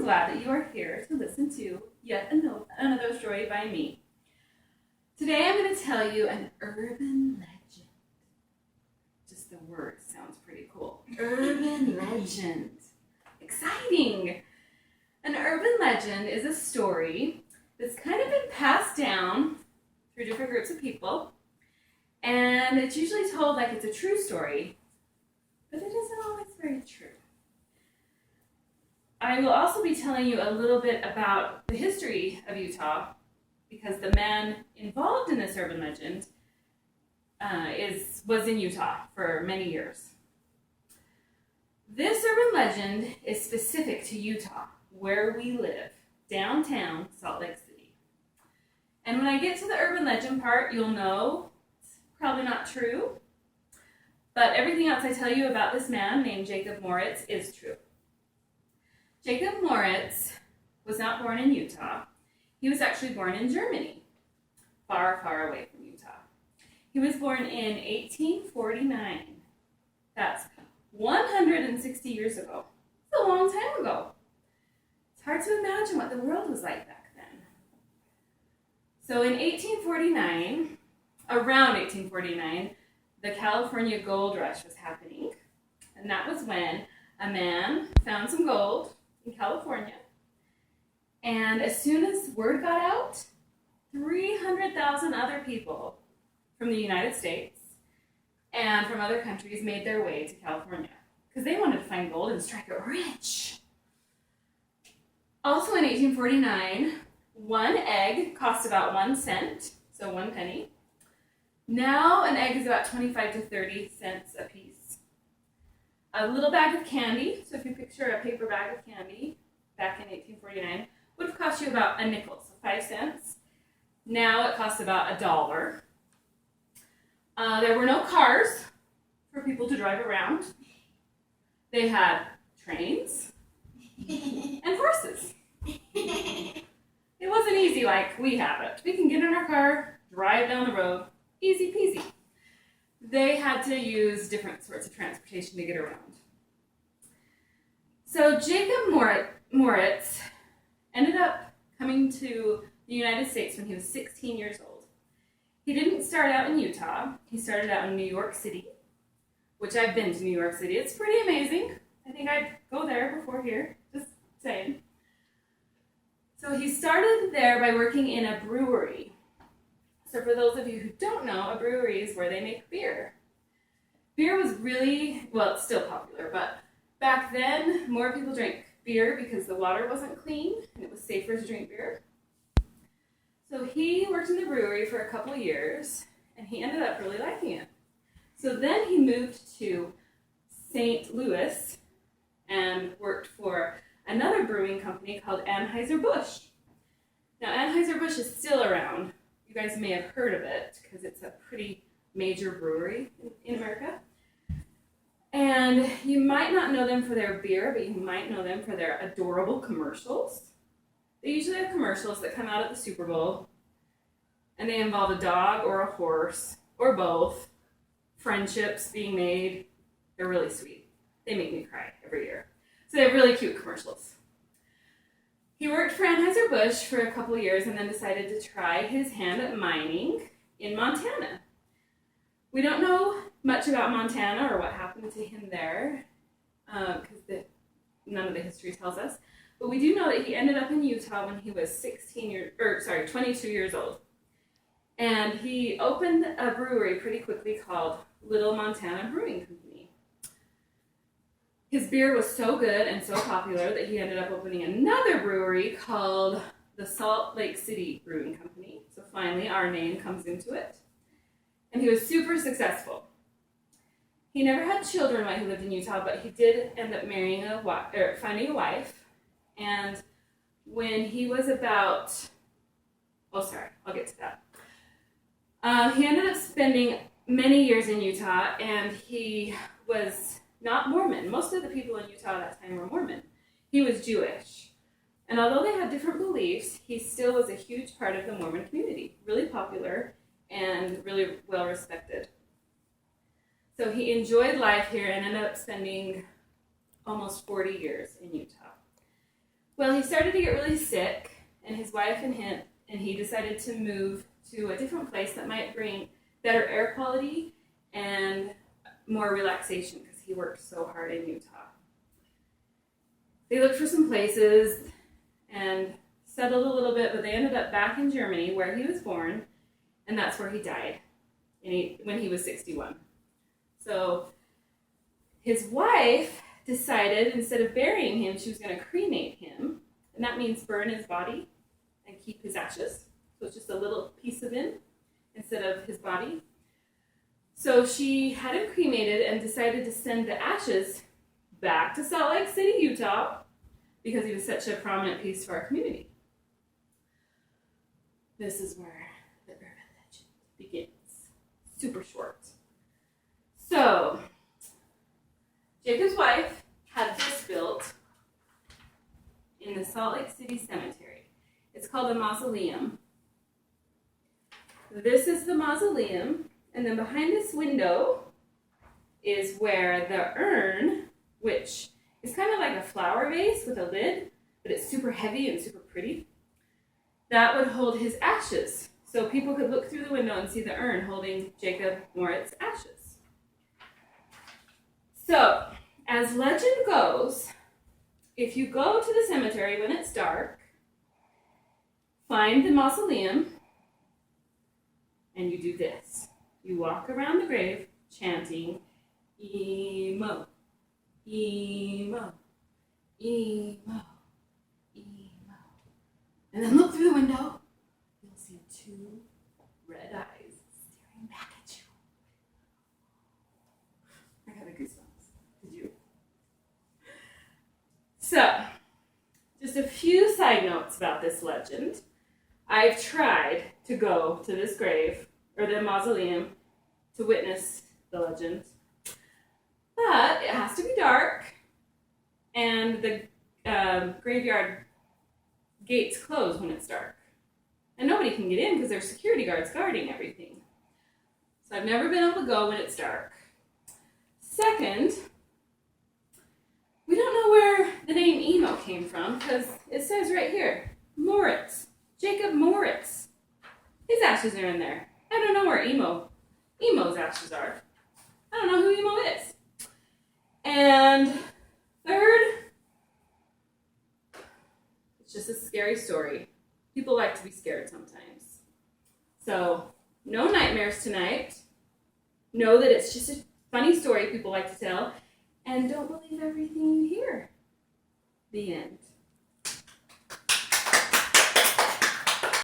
am glad that you are here to listen to yet another story by me. Today I'm going to tell you an urban legend. Just the word sounds pretty cool. Urban legend. Exciting! An urban legend is a story that's kind of been passed down through different groups of people, and it's usually told like it's a true story, but it isn't always very true. I will also be telling you a little bit about the history of Utah, because the man involved in this urban legend was in Utah for many years. This urban legend is specific to Utah, where we live, downtown Salt Lake City. And when I get to the urban legend part, you'll know it's probably not true, but everything else I tell you about this man named Jacob Moritz is true. Jacob Moritz was not born in Utah. He was actually born in Germany, far, far away from Utah. He was born in 1849. That's 160 years ago. It's a long time ago. It's hard to imagine what the world was like back then. So in 1849, around 1849, the California gold rush was happening. And that was when a man found some gold in California. And as soon as word got out, 300,000 other people from the United States and from other countries made their way to California because they wanted to find gold and strike it rich. Also in 1849, one egg cost about 1 cent, so 1 penny. Now an egg is about 25 to 30 cents a piece. A little bag of candy, so if you picture a paper bag of candy back in 1849, would have cost you about a nickel, so 5 cents. Now it costs about $1. There were no cars for people to drive around. They had trains and horses. It wasn't easy like we have it. We can get in our car, drive down the road, easy peasy. They had to use different sorts of transportation to get around. So Jacob Moritz ended up coming to the United States when he was 16 years old. He didn't start out in Utah. He started out in New York City, which I've been to New York City. It's pretty amazing. I think I'd go there before here, just saying. So he started there by working in a brewery. So for those of you who don't know, a brewery is where they make beer. Beer was really, well, it's still popular, but back then, more people drank beer because the water wasn't clean and it was safer to drink beer. So he worked in the brewery for a couple years and he ended up really liking it. So then he moved to St. Louis and worked for another brewing company called Anheuser-Busch. Now Anheuser-Busch is still around. You guys may have heard of it because it's a pretty major brewery in America. And you might not know them for their beer, but you might know them for their adorable commercials. They usually have commercials that come out at the Super Bowl, and they involve a dog or a horse, or both, friendships being made. They're really sweet. They make me cry every year. So they have really cute commercials. He worked for Anheuser-Busch for a couple years and then decided to try his hand at mining in Montana. We don't know much about Montana or what happened to him there, because none of the history tells us. But we do know that he ended up in Utah when he was 22 years old. And he opened a brewery pretty quickly called Little Montana Brewing Company. His beer was so good and so popular that he ended up opening another brewery called the Salt Lake City Brewing Company. So finally our name comes into it. And he was super successful. He never had children while he lived in Utah, but he did end up finding a wife. And when he was about, I'll get to that. He ended up spending many years in Utah, and he was not Mormon. Most of the people in Utah at that time were Mormon. He was Jewish. And although they had different beliefs, he still was a huge part of the Mormon community, really popular and really well respected. So he enjoyed life here and ended up spending almost 40 years in Utah. Well, he started to get really sick, and his wife and he decided to move to a different place that might bring better air quality and more relaxation because he worked so hard in Utah. They looked for some places and settled a little bit, but they ended up back in Germany where he was born, and that's where he died when he was 61. So his wife decided instead of burying him, she was going to cremate him, and that means burn his body and keep his ashes. So it's just a little piece of him instead of his body. So she had him cremated and decided to send the ashes back to Salt Lake City, Utah, because he was such a prominent piece for our community. This is where the urban legend begins. Super short. So, Jacob's wife had this built in the Salt Lake City Cemetery. It's called a mausoleum. This is the mausoleum, and then behind this window is where the urn, which is kind of like a flower vase with a lid, but it's super heavy and super pretty, that would hold his ashes. So people could look through the window and see the urn holding Jacob Moritz ashes. So, as legend goes, if you go to the cemetery when it's dark, find the mausoleum, and you do this. You walk around the grave chanting, Emo, Emo, Emo, Emo. And then look through the window. You'll see two red eyes staring back at you. I got the goosebumps. Did you? So, just a few side notes about this legend. I've tried to go to this grave, or the mausoleum, to witness the legend. But it has to be dark, and the graveyard gates close when it's dark. And nobody can get in because there's security guards guarding everything. So I've never been able to go when it's dark. Second, we don't know where the name Emo came from because it says right here, Moritz, Jacob Moritz. His ashes are in there. I don't know where Emo's ashes are. I don't know who Emo is. And third, it's just a scary story. People like to be scared sometimes. So, no nightmares tonight. Know that it's just a funny story people like to tell. And don't believe everything you hear. The end.